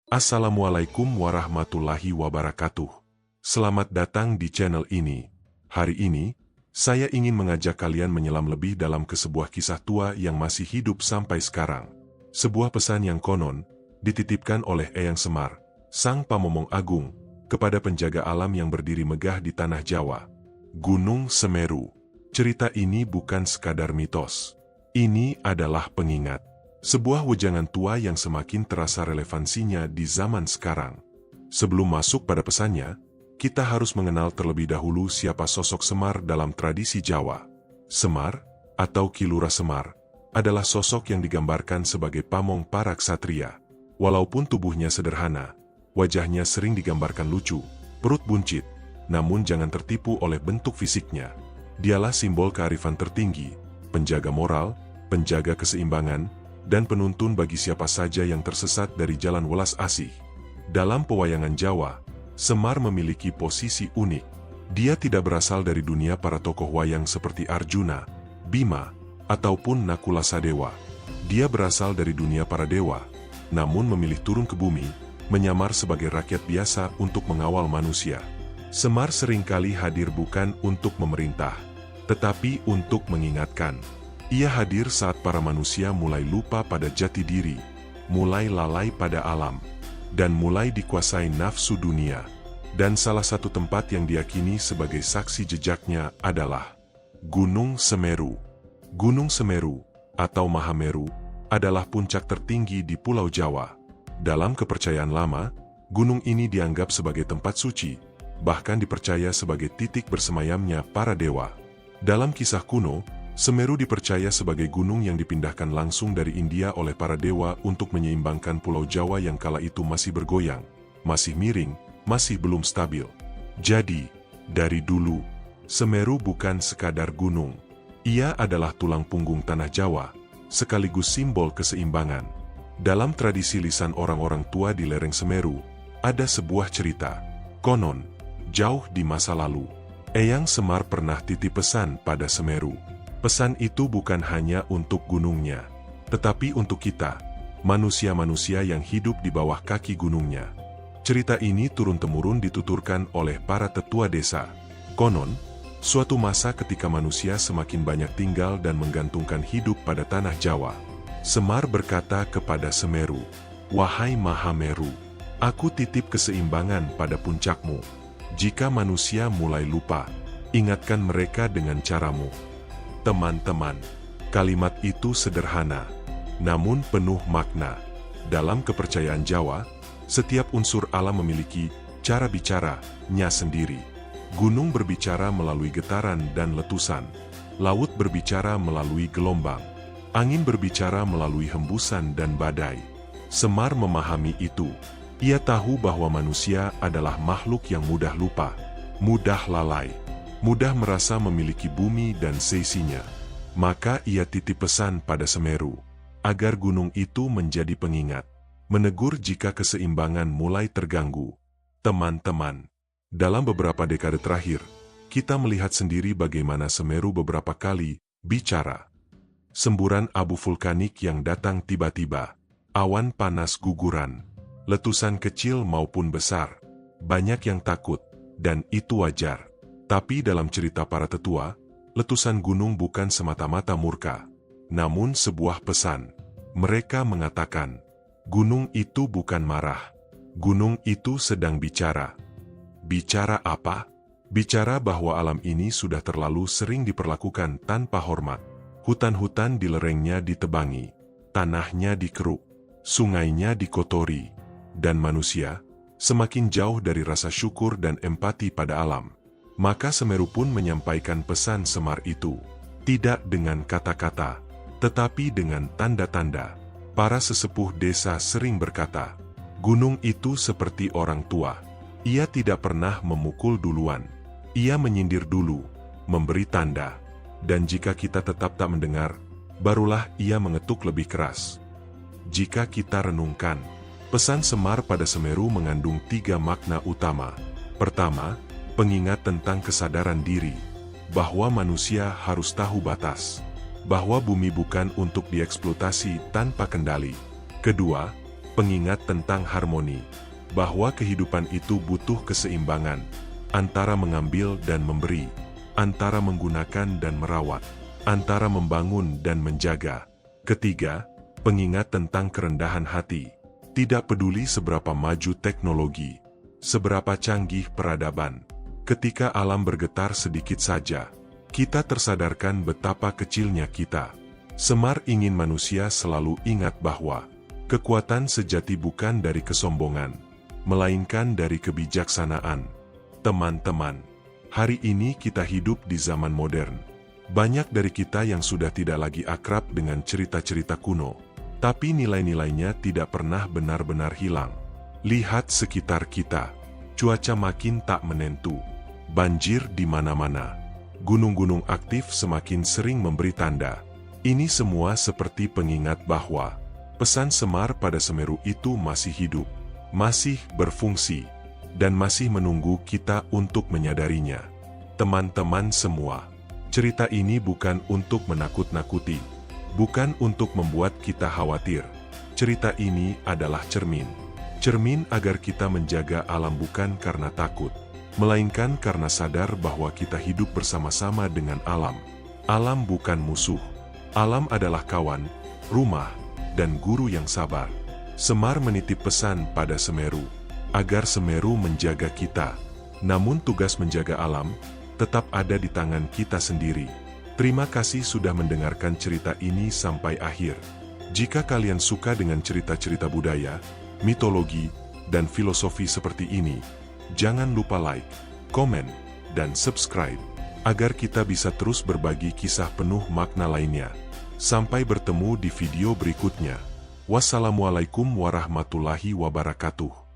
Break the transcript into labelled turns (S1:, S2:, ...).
S1: Assalamualaikum warahmatullahi wabarakatuh. Selamat datang di channel ini. Hari ini, saya ingin mengajak kalian menyelam lebih dalam ke sebuah kisah tua yang masih hidup sampai sekarang. Sebuah pesan yang konon, dititipkan oleh Eyang Semar, sang pamomong agung, kepada penjaga alam yang berdiri megah di tanah Jawa. Gunung Semeru. Cerita ini bukan sekadar mitos. Ini adalah pengingat. Sebuah wejangan tua yang semakin terasa relevansinya di zaman sekarang. Sebelum masuk pada pesannya, kita harus mengenal terlebih dahulu siapa sosok Semar dalam tradisi Jawa. Semar, atau Ki Lurah Semar, adalah sosok yang digambarkan sebagai pamong para ksatria. Walaupun tubuhnya sederhana, wajahnya sering digambarkan lucu, perut buncit, namun jangan tertipu oleh bentuk fisiknya. Dialah simbol kearifan tertinggi, penjaga moral, penjaga keseimbangan, dan penuntun bagi siapa saja yang tersesat dari jalan welas asih. Dalam pewayangan Jawa, Semar memiliki posisi unik. Dia tidak berasal dari dunia para tokoh wayang seperti Arjuna, Bima, ataupun Nakula Sadewa. Dia berasal dari dunia para dewa, namun memilih turun ke bumi, menyamar sebagai rakyat biasa untuk mengawal manusia. Semar seringkali hadir bukan untuk memerintah, tetapi untuk mengingatkan. Ia hadir saat para manusia mulai lupa pada jati diri, mulai lalai pada alam, dan mulai dikuasai nafsu dunia. Dan salah satu tempat yang diyakini sebagai saksi jejaknya adalah Gunung Semeru. Gunung Semeru, atau Mahameru, adalah puncak tertinggi di Pulau Jawa. Dalam kepercayaan lama, gunung ini dianggap sebagai tempat suci, bahkan dipercaya sebagai titik bersemayamnya para dewa. Dalam kisah kuno, Semeru dipercaya sebagai gunung yang dipindahkan langsung dari India oleh para dewa untuk menyeimbangkan Pulau Jawa yang kala itu masih bergoyang, masih miring, masih belum stabil. Jadi, dari dulu, Semeru bukan sekadar gunung. Ia adalah tulang punggung tanah Jawa, sekaligus simbol keseimbangan. Dalam tradisi lisan orang-orang tua di lereng Semeru, ada sebuah cerita. Konon, jauh di masa lalu, Eyang Semar pernah titip pesan pada Semeru. Pesan itu bukan hanya untuk gunungnya, tetapi untuk kita, manusia-manusia yang hidup di bawah kaki gunungnya. Cerita ini turun-temurun dituturkan oleh para tetua desa. Konon, suatu masa ketika manusia semakin banyak tinggal dan menggantungkan hidup pada tanah Jawa, Semar berkata kepada Semeru, "Wahai Mahameru, aku titip keseimbangan pada puncakmu. Jika manusia mulai lupa, ingatkan mereka dengan caramu." Teman-teman, kalimat itu sederhana, namun penuh makna. Dalam kepercayaan Jawa, setiap unsur alam memiliki cara bicaranya sendiri. Gunung berbicara melalui getaran dan letusan. Laut berbicara melalui gelombang. Angin berbicara melalui hembusan dan badai. Semar memahami itu. Ia tahu bahwa manusia adalah makhluk yang mudah lupa, mudah lalai, mudah merasa memiliki bumi dan seisinya. Maka ia titip pesan pada Semeru, agar gunung itu menjadi pengingat, menegur jika keseimbangan mulai terganggu. Teman-teman, dalam beberapa dekade terakhir, kita melihat sendiri bagaimana Semeru beberapa kali bicara. Semburan abu vulkanik yang datang tiba-tiba, awan panas guguran, letusan kecil maupun besar, banyak yang takut, dan itu wajar. Tapi dalam cerita para tetua, letusan gunung bukan semata-mata murka, namun sebuah pesan. Mereka mengatakan, gunung itu bukan marah, gunung itu sedang bicara. Bicara apa? Bicara bahwa alam ini sudah terlalu sering diperlakukan tanpa hormat. Hutan-hutan di lerengnya ditebangi, tanahnya dikeruk, sungainya dikotori, dan manusia semakin jauh dari rasa syukur dan empati pada alam. Maka Semeru pun menyampaikan pesan Semar itu, tidak dengan kata-kata, tetapi dengan tanda-tanda. Para sesepuh desa sering berkata, gunung itu seperti orang tua. Ia tidak pernah memukul duluan. Ia menyindir dulu, memberi tanda. Dan jika kita tetap tak mendengar, barulah ia mengetuk lebih keras. Jika kita renungkan, pesan Semar pada Semeru mengandung 3 makna utama. Pertama, pengingat tentang kesadaran diri, bahwa manusia harus tahu batas, bahwa bumi bukan untuk dieksploitasi tanpa kendali. Kedua, pengingat tentang harmoni, bahwa kehidupan itu butuh keseimbangan, antara mengambil dan memberi, antara menggunakan dan merawat, antara membangun dan menjaga. Ketiga, pengingat tentang kerendahan hati. Tidak peduli seberapa maju teknologi, seberapa canggih peradaban, ketika alam bergetar sedikit saja, kita tersadarkan betapa kecilnya kita. Semar ingin manusia selalu ingat bahwa kekuatan sejati bukan dari kesombongan, melainkan dari kebijaksanaan. Teman-teman, hari ini kita hidup di zaman modern. Banyak dari kita yang sudah tidak lagi akrab dengan cerita-cerita kuno, tapi nilai-nilainya tidak pernah benar-benar hilang. Lihat sekitar kita, cuaca makin tak menentu, banjir di mana-mana, gunung-gunung aktif semakin sering memberi tanda. Ini semua seperti pengingat bahwa pesan Semar pada Semeru itu masih hidup, masih berfungsi, dan masih menunggu kita untuk menyadarinya. Teman-teman semua, cerita ini bukan untuk menakut-nakuti, bukan untuk membuat kita khawatir. Cerita ini adalah cermin. Cermin agar kita menjaga alam bukan karena takut, melainkan karena sadar bahwa kita hidup bersama-sama dengan alam. Alam bukan musuh. Alam adalah kawan, rumah, dan guru yang sabar. Semar menitip pesan pada Semeru, agar Semeru menjaga kita. Namun tugas menjaga alam tetap ada di tangan kita sendiri. Terima kasih sudah mendengarkan cerita ini sampai akhir. Jika kalian suka dengan cerita-cerita budaya, mitologi, dan filosofi seperti ini, jangan lupa like, komen, dan subscribe, agar kita bisa terus berbagi kisah penuh makna lainnya. Sampai bertemu di video berikutnya. Wassalamualaikum warahmatullahi wabarakatuh.